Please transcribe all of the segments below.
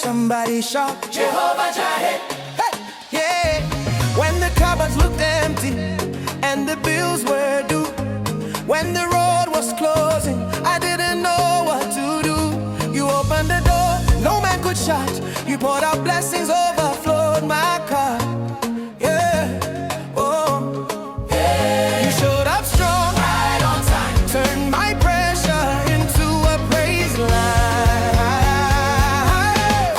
Somebody shout, Jehovah Jireh. hey, yeah. When the cupboards looked empty and the bills were due, when the road was closing, I didn't know what to do. You opened the door, no man could shut. You poured out blessings, overflowed my cup. Yeah, oh, yeah. You showed up strong, Right on time. turned my pressure into a praise line.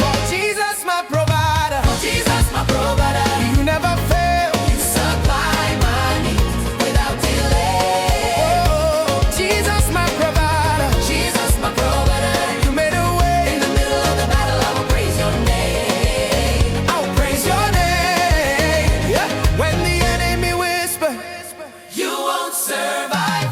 Oh, Jesus, my provider, Jesus, my provider. you never fail. You supply my needs without delay. Oh, Jesus, my provider, Jesus, my provider. you made a way. In the middle of the battle, I will praise your name. I'll praise your name. Yeah. When the enemy whispered, You won't survive.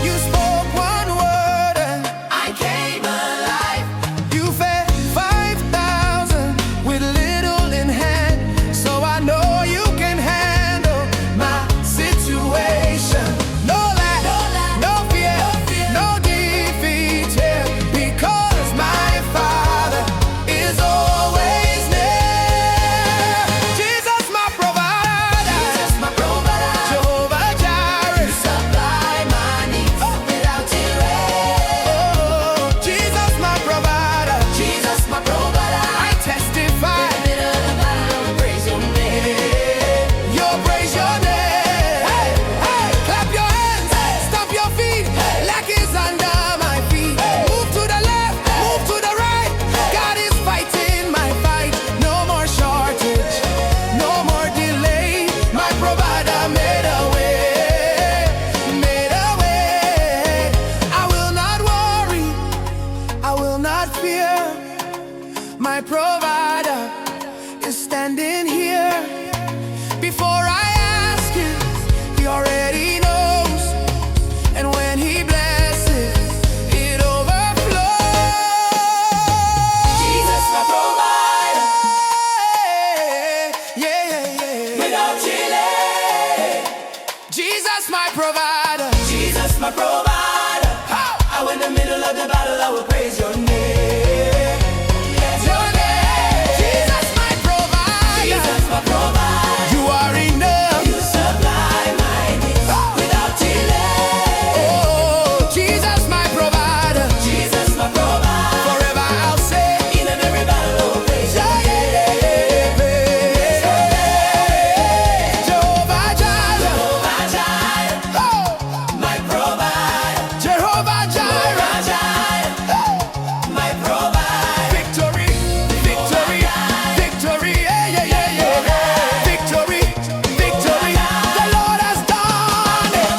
you spoke one word and I came alive. you fed 5,000 with little in hand. So I know you can handle my situation. No lack, no fear, no defeat here, because my Father is always near. Jesus, my provider, Jesus, my provider. Jehovah Jireh. Supply my needs without delay. Oh, Jesus, my provider, Jesus, my provider. I testify. In the middle of the battle, I will praise your name. You'll praise your name. Hey, hey, clap your hands, stomp your feet. Lack is under my feet. Move to the left, move to the right. God is fighting my fight. No more shortage, no more delay. My provider made a way, made a way. I will not worry, I will not fear. My provider is standing here. Before I ask him, he already knows. And when he blesses, it overflows. Jesus, my provider. Yeah, yeah, yeah. Without delay. Jesus, my provider. Jesus, my provider. How? In the middle of the battle, I will praise your name. Your name. Jesus, my provider. Jesus, my provider. You are enough. You supply my needs without delay. Oh, Jesus, my provider. Jesus, my provider. Forever I'll say, In every battle, I will praise your name. Jehovah Jireh. Jehovah Jireh, Oh, my provider. Jehovah Jireh. Jehovah Jireh, my provider. Victory, victory, victory. Yeah, yeah, yeah, yeah. Victory, victory. The Lord has done it.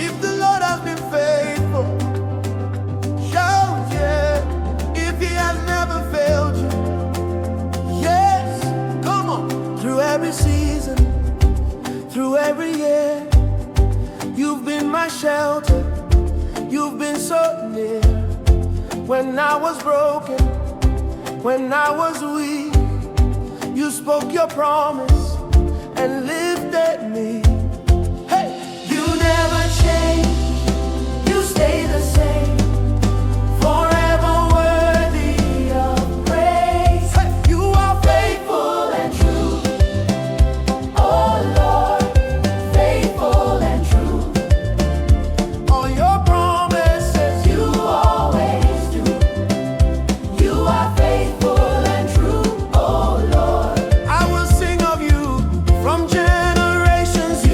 If the Lord has been faithful, shout yeah. If he has never failed you, yes, come on. Through every season, through every year, you've been my shelter. You've been so near. When I was broken, when I was weak, you spoke your promise and lifted me. Hey, you never change. You stay the same. Forever worthy of praise. Hey, you are faithful and true. Oh Lord, faithful and true. All your promises you always do. You are faithful and true. Oh Lord, I will sing of you from generations.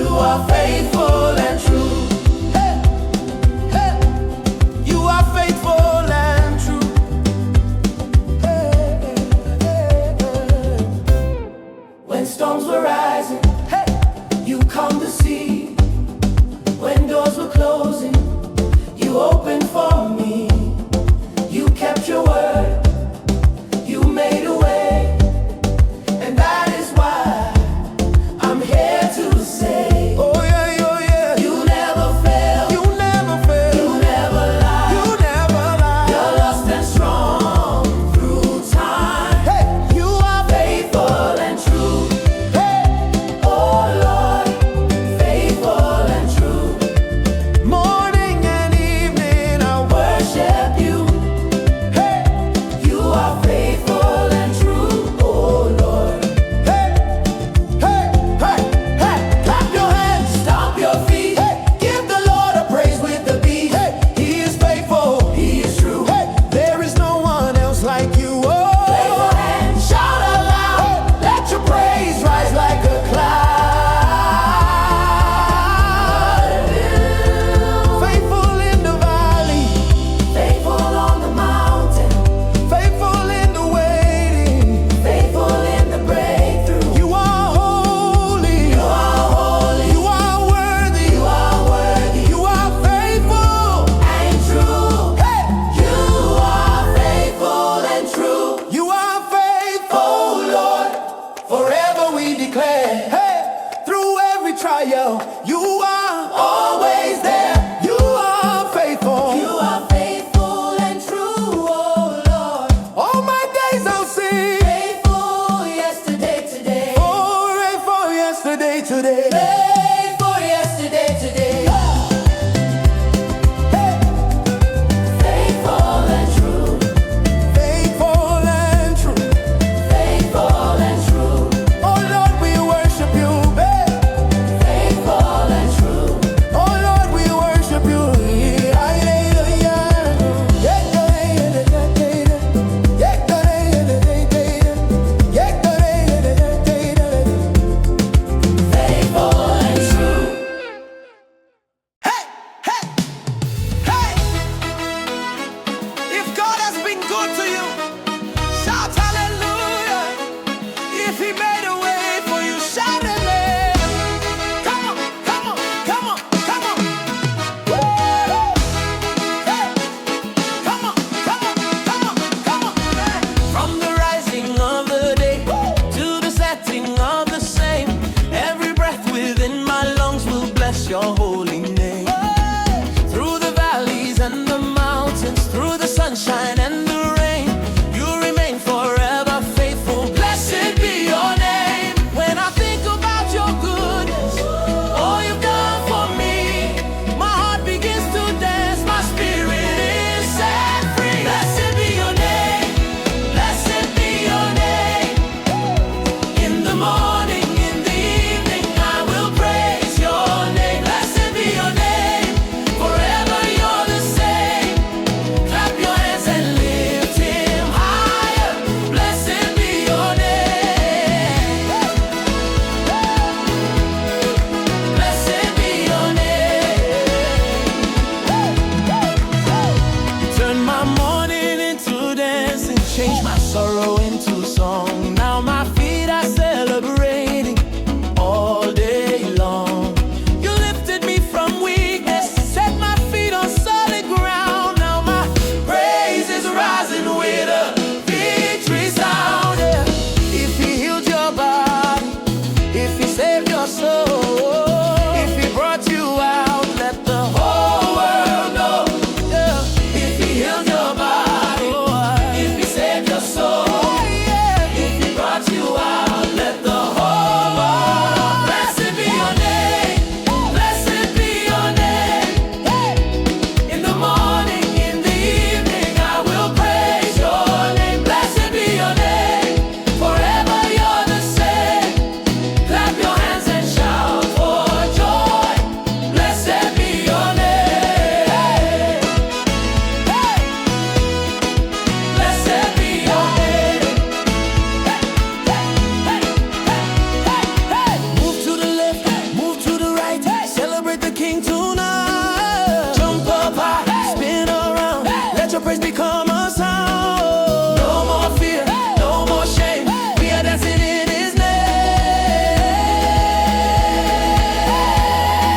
tonight. Jump up high, spin around, let your praise become a sound. No more fear, no more shame, we are dancing in His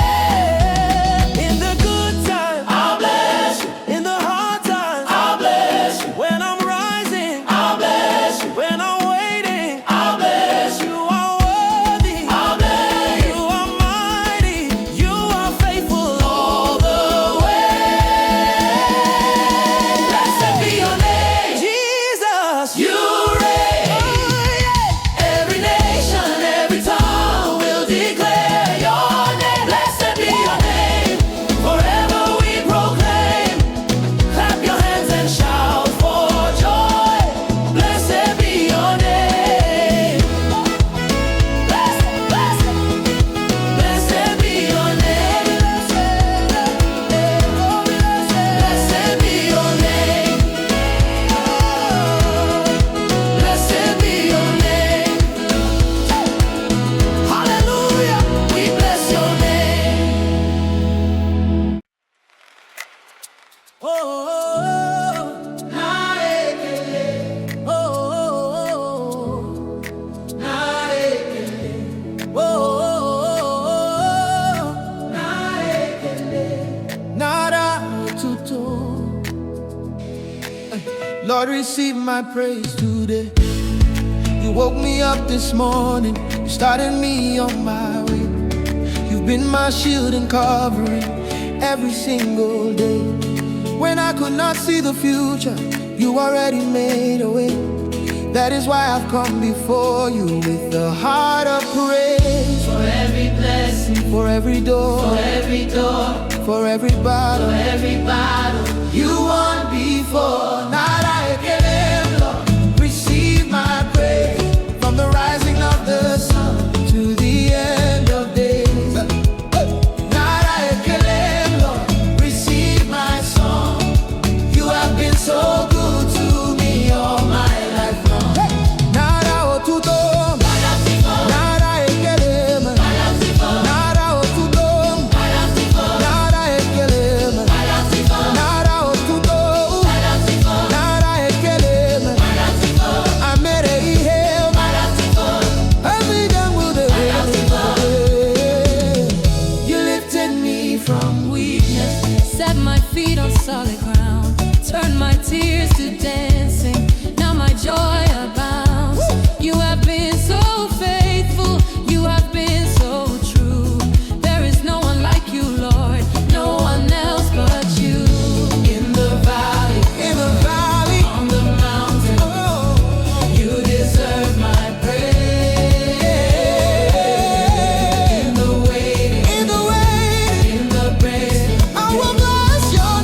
name. In the good times, I'll bless you. In the hard times, I'll bless you. When I'm rising, I'll bless you. When I'm waiting, I'll bless you. You are worthy, I'll bless you. You are mighty, you are faithful all the way. Blessed be your name, Jesus. You reign. Oh, yeah. Every nation, every tongue will declare your name. Blessed be your name, forever we proclaim. Clap your hands and shout for joy. Blessed be your name. Blessed be your name. Blessed be your name. Blessed be your name. Hallelujah, we bless your name. Oh, oh, oh, Lord, receive my praise today. You woke me up this morning, you started me on my way. You've been my shield and covering every single day. When I could not see the future, you already made a way. That is why I've come before you with a heart of praise. For every blessing, For every door, for every door, for every battle, for every battle. you won before. Lord, receive my praise. From the rising of the sun to the end of days. Lord, receive my song. You have been so good to me all my life long. Nara otuto, nara ekelema, nara otuto, nara ekelema, nara otuto, nara ekelema. Amere ihe, everything will do. You lifted me from weakness. Set my feet on solid ground. Turn my tears to dancing. Now my joy abounds. You have been so faithful. You have been so true. There is no one like you, Lord. No one else but you. In the valley, In the valley, on the mountain, oh, you deserve my praise. In the waiting, in the waiting, in the praise. I will bless your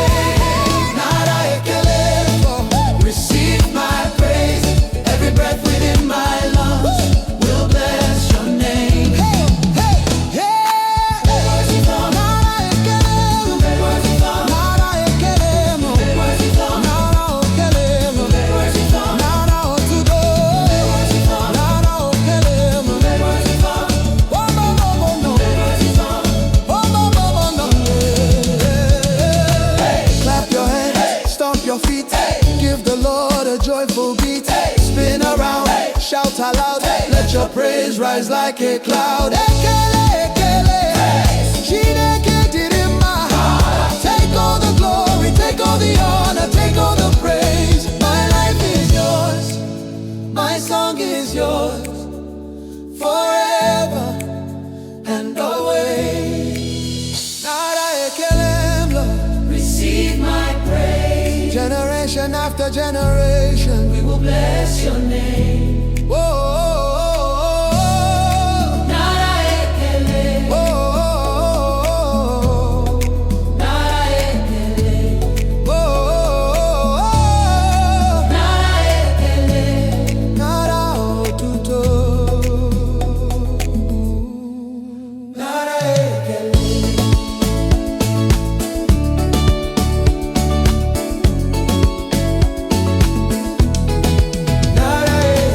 name. Nara ekelemo, receive my praise. Every breath within my lungs will bless your name. Hey, hey, hey. Nara ekelemo, Nara ekelemo, Nara ekelemo, Nara otudo, Nara ekelemo. Oh, no, no, no, no. Oh, no, no, no, no. Clap your hands, stomp your feet, give the Lord a joyful beat. Spin around, shout aloud, let your praise rise like a cloud. Ekele, ekele, Chineke dịrị mma. Take all the glory, take all the honor, take all the praise. My life is yours, my song is yours, forever and always. Nara ekelem, Lord. Receive my praise. Generation after generation, We will bless your name. oh, oh, oh, Nara ekele, oh, oh, oh, nara ekele, oh, oh, oh, nara ekele. Nara otuto, Nara ekele. Nara ekele.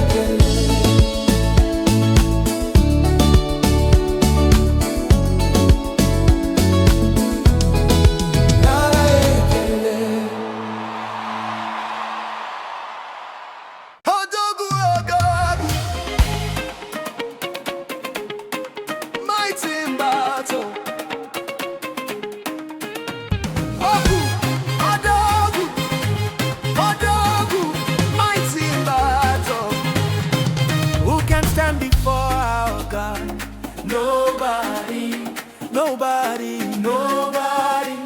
nobody, nobody.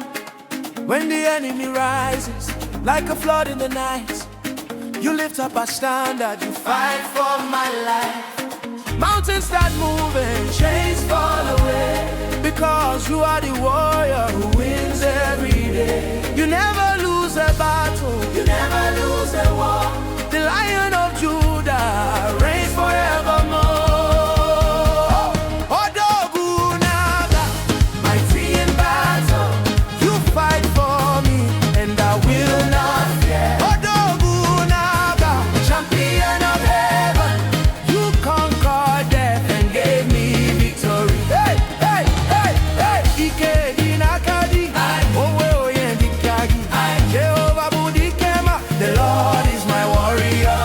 When the enemy rises like a flood in the night, you lift up a standard, you fight for my life. Mountains start moving, chains fall away, because you are the warrior who wins every day. You never lose a battle, you never lose a war. The Lion of Judah reigns forevermore. Odogunaga, mighty in battle, you fight for me, and I will not fear. Odogunaga, champion of heaven, you conquered death and gave me victory. Hey, hey, hey, hey. Ikedi nakadi, owe oye ndikagi. Jehovah budikema, the Lord is my warrior.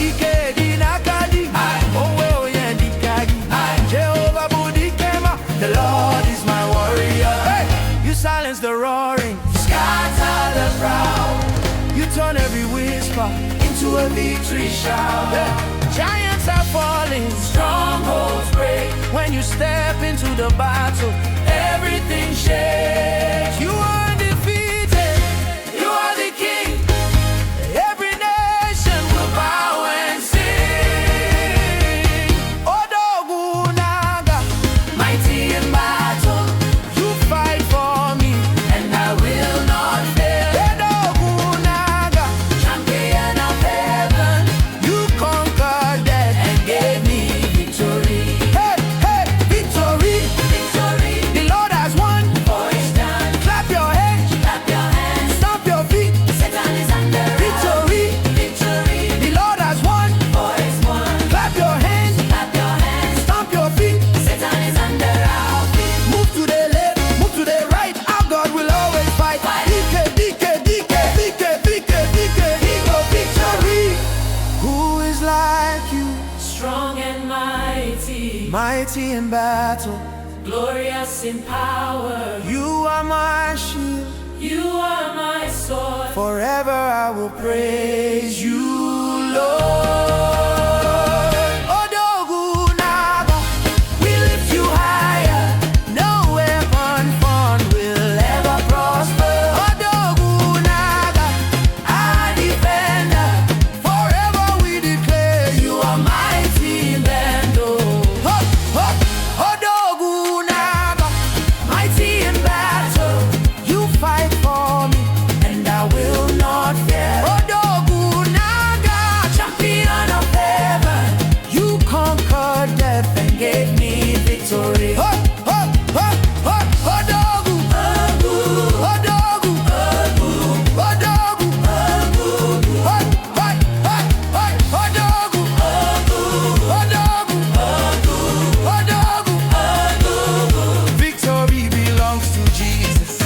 Ikedi nakadi, owe oye ndikagi. Jehovah budikema, the Lord is my warrior. Hey, you silence the roaring, scatter the proud. You turn every whisper into a victory shout. Giants are falling, strongholds break. When you step into the battle, everything shakes. You are undefeated, you are the king. Every nation will bow and sing. Odogunaga, mighty in battle, you fight for me, and I will not fail. Odogunaga, champion of heaven, you conquered death and gave me victory. Hey, hey, victory, victory. The Lord has won, for it's done. Clap your hands, stomp your feet. Satan is under victory, victory. The Lord has won, for it's won. Clap your hands, stomp your feet. Satan is under our feet. Move to the left, move to the right. Our God will always fight. DK, DK, DK, DK, DK, DK. Igbo victory. Who is like you? Strong and mighty, Mighty in battle, glorious in power. you are my shield. You are my sword. Forever I will praise you, Lord. Odogunaga, we lift you higher. No weapon formed will ever prosper. Odogunaga, our defender. Forever we declare you are mighty in battle. Odogunaga, mighty in battle, you fight for me, and I will not fear. Odogunaga, champion of heaven, you conquered death and gave me victory. Odogu, Odogu, Odogu, Odogu, Odogu, victory belongs to Jesus.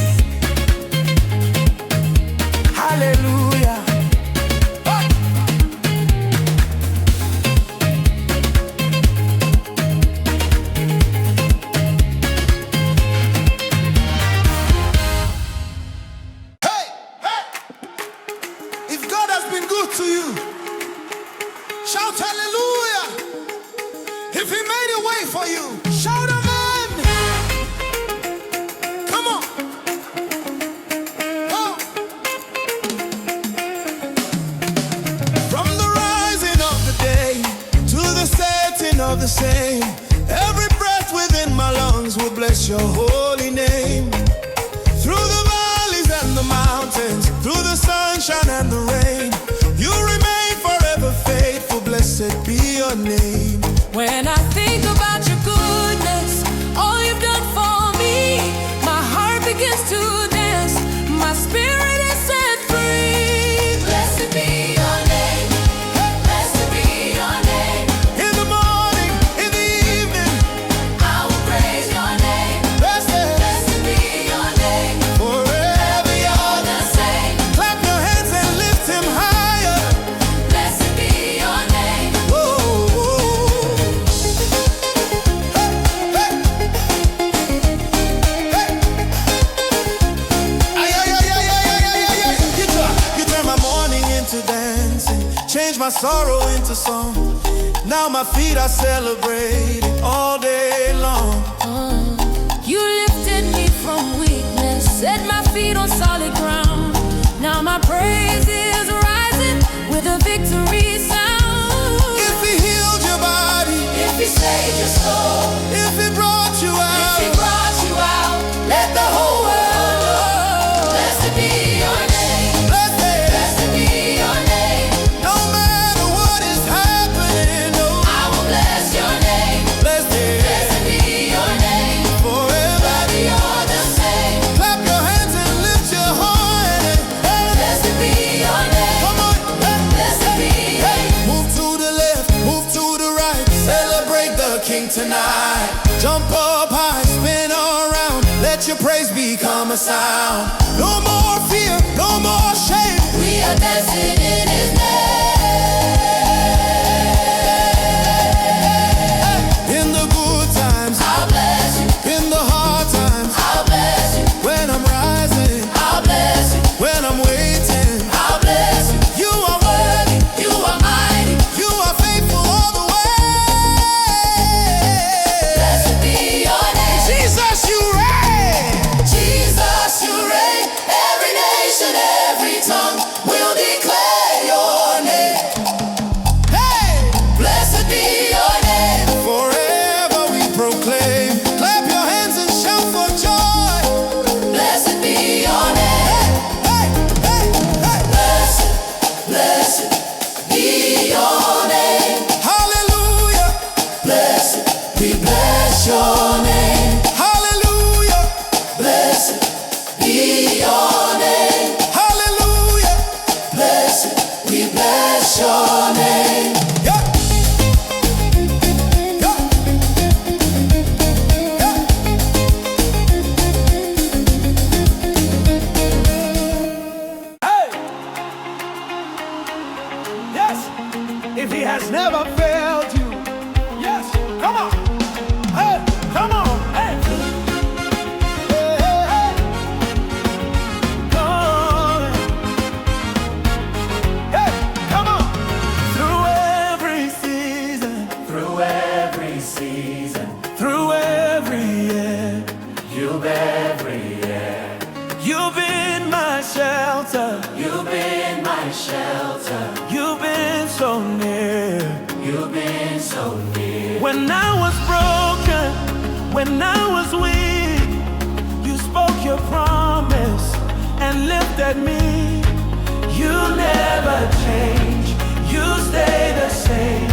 Hallelujah. Hey, hey. If God has been good to you, shout hallelujah. If He made a way for you, shout amen. Come on. Oh. From the rising of the day to the setting of the same, every breath within my lungs will bless your holy name. Through the valleys and the mountains, through the sunshine and the rain, you remain forever faithful. Blessed be your name. When I think about your goodness, all you've done for me, my heart begins to dance, my spirit is set free. Blessed be your name, blessed be your name. In the morning, in the evening, I will praise your name. blessed Blessed be your name, forever you're the same. Clap your hands and lift Him higher. Blessed be your name. Oh, oh, oh. Hey, hey. Ay, ay, ay, ay, ay, ay, ay, ay, ay. You turn my morning into dancing, change my sorrow into song. Now my feet are celebrating all day long. You lifted set my feet on solid ground. Now my praise is rising with a victory sound. If he healed your body, If he saved your soul, if he brought you if he out, brought you out, let the whole world know. Blessed be your name. Blessed be your name. no matter what is happening, no, I will bless your name. blessed Blessed be your name. forever. Worthy you're the same. Clap your hands and lift your heart. Blessed be your name. Come on, Blessed be your name. move to the left, move to the right. Celebrate the King tonight. Jump up high, spin around. Let your praise become a sound. No more fear, no more shame. We are dancing in his name. In the good times, I'll bless you. in the hard times, I'll bless you. when I'm rising, I'll bless you. when I'm waiting. I'll bless you. You are worthy, You are mighty. you are faithful all the way. Blessed be your name. Jesus, you reign. Jesus, you reign. Every nation, every tongue will declare your name. Hey, Blessed be your name. forever we proclaim. Clap your hands and shout for joy. Blessed be your name. Hey, hey, hey. Blessed, blessed be your name. Hallelujah, Blessed, we bless your name. hallelujah, Blessed be your name. hallelujah. Blessed, we bless your name. Yeah. Yeah. Yeah. Hey. Yes. If he has never failed you. Yes. Come on. Hey. Come on. Hey. Hey, hey, hey. Come on. Hey. Come on. Through every season. Through every season, Through every year. you've every year. You've been my shelter. You've been my shelter. You've been so near. You've been so near. When I was broken, when I was weak, you spoke your promise and lifted me. You never change. You stay the same.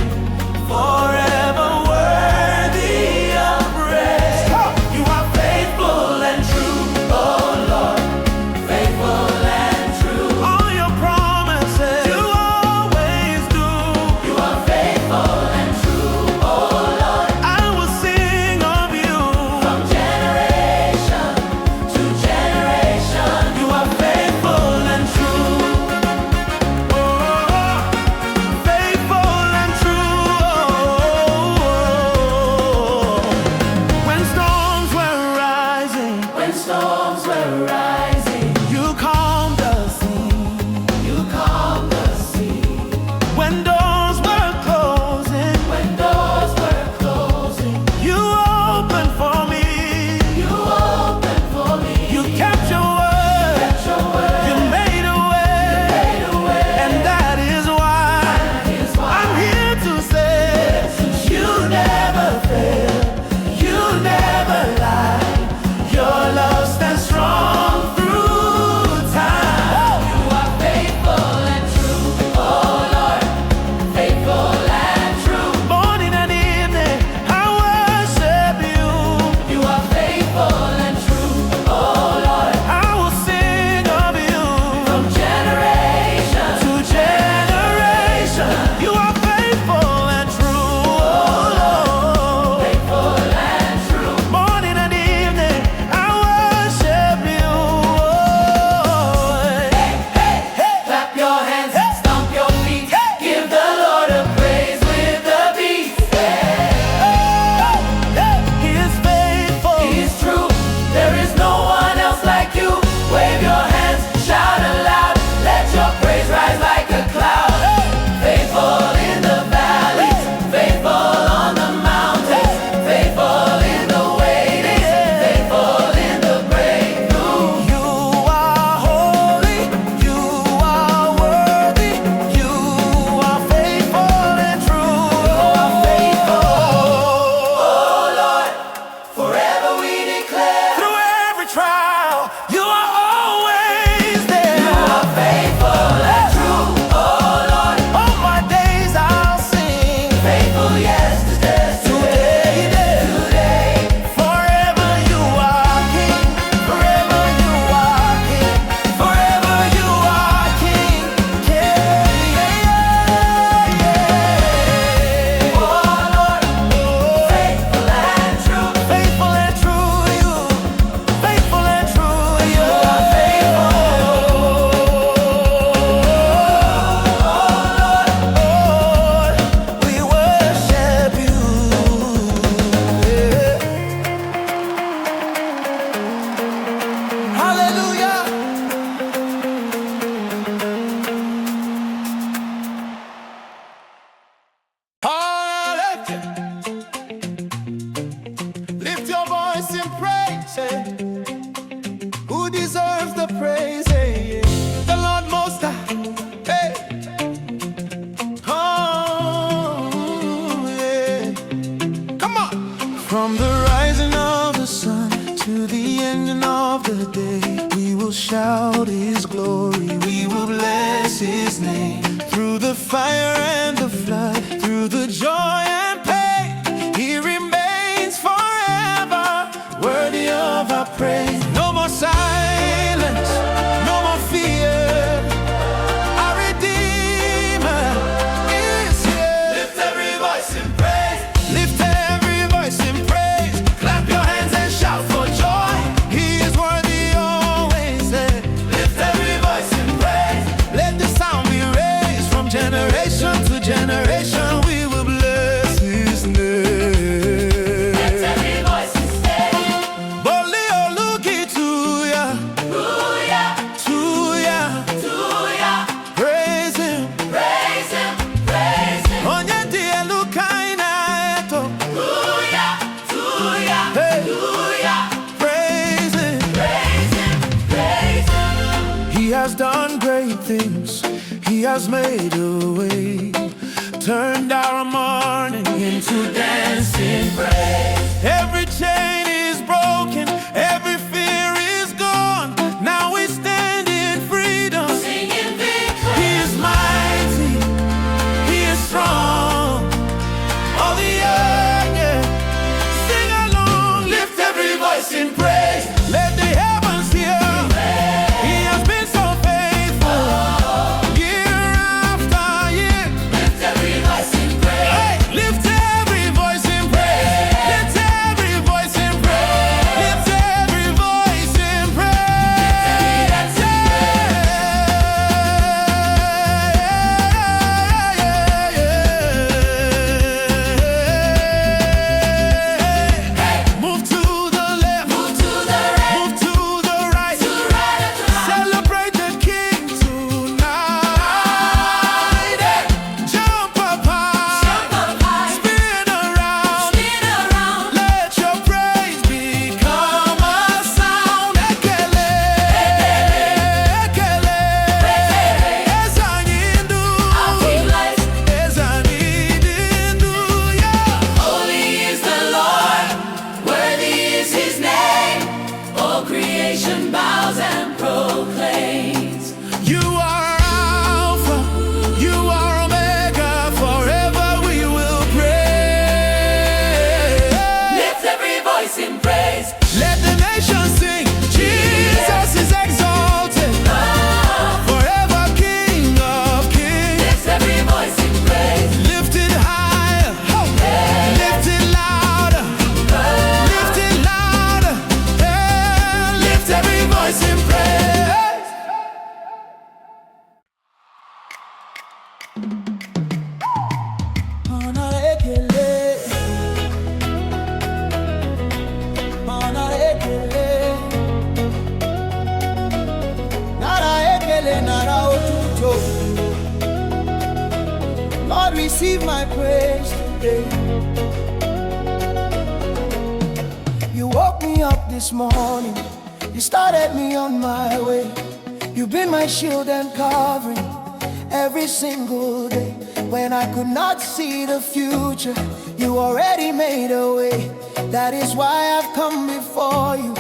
Forever worthy of praise. You are faithful and true, oh Lord. Faithful and true. All your promises you always do. You are faithful and true, oh Lord. I will sing of you. From generation to generation, You are faithful and Say, who deserves the praise? Hey, the Lord Most High. Hey. Oh, yeah. Come on. From the rising of the sun to the ending of the day, we will shout His glory. We will bless His name. Through the fire and the flood, through the joy and pain, He remains forever worthy of our praise. No more silence, no more fear. Our Redeemer is here. Lift every voice in praise. Lift every voice in praise. Clap your hands and shout for joy. He is worthy always. Lift every voice in praise. Let the sound be raised from generation to generation. We will bless His name. Let every voice stay. Boldly, oh, look it to ya, Hallelujah, to ya. hallelujah. Praise Him. Praise Him, praise Him. Onye die lukaina eto. Hallelujah, hallelujah, Hey. hallelujah. Praise Him. Praise Him, praise Him. He has done great things. He has made a way. Turned our mourning into dancing praise. Every chain is broken. Every fear is gone. Now we stand in freedom. Singing victory. He is mighty. He is strong. All the earth, yeah. Sing along. Lift every voice in praise. Let the heavens hear. He has been so faithful. Year after year. Lift every voice in praise. Hey, lift every voice in praise. Lift every voice in praise. Lift every voice in praise. Move to the left. Move to the right. Move to the right. To right at the right. Celebrate the King tonight. Jump up high. Jump up high. Spin around. Spin around. Let your praise become a sound. Ekele, ekele, ezanyindu, I'll be blessed. ezanyidindu, yeah. Holy is the Lord, worthy is His name. All creation bows and proclaims. You are Alpha, you are Omega, forever we will praise. Lift every voice in praise. Let the nations sing, Jesus is exalted, forever King of kings. Lift every voice in praise. Lift it higher, lift it louder, lift it louder, lift every voice in praise. Honor ekele, honor ekele, nara ekele, nara otuto. Lord, receive my praise today. You woke me up this morning. You started me on my way. You've been my shield and covering every single day. When I could not see the future, you already made a way. That is why I've come before you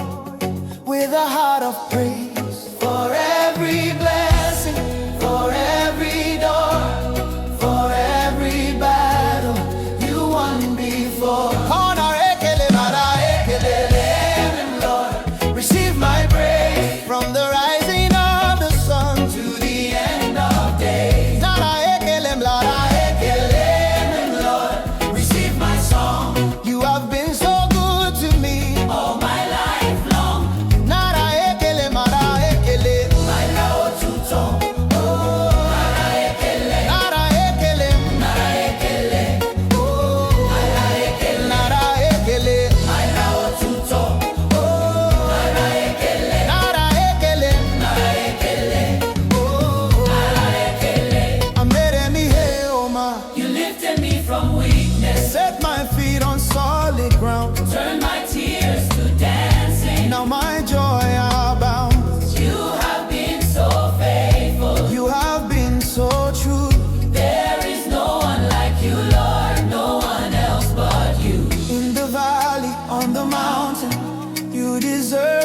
with a heart of praise. For every blessing, for every door, for every battle you won before. Honor ekele, mara ekele, Lord, receive my praise. From the rising of the sun to the end of days. Nara ekele, mara ekele, Lord, receive my song. you have been so good to me. All my life long. Nara ekele, mara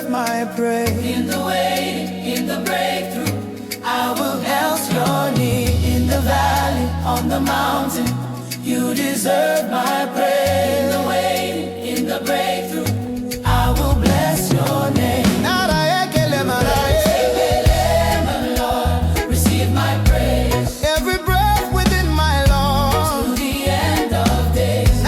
my praise. In the waiting, in the breakthrough, I will bless your name. In the valley, on the mountain, you deserve my praise. in the waiting, in the breakthrough, I will bless your name. Lord, receive my praise. Every breath within my lungs, To the end of days,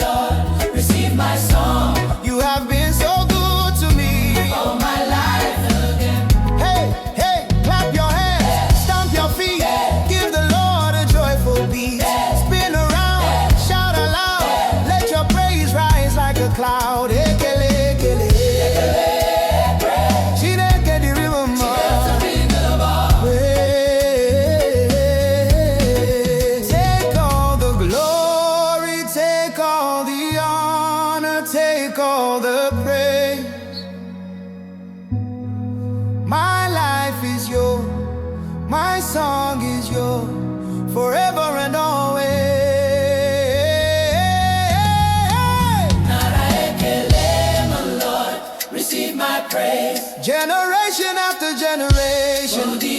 Lord, receive my song. you have been so good to me. All my life again. Hey, hey, clap your hands, stomp your feet, give the Lord a joyful beat. Spin around, shout aloud, let your praise rise like a cloud. Ekele, ekele. Chineke dị river mma. Take all the glory, take all the honor, take all the praise. My life is yours, my song is yours, forever and always. Nara ekele, my Lord, receive my praise. Generation after generation, To the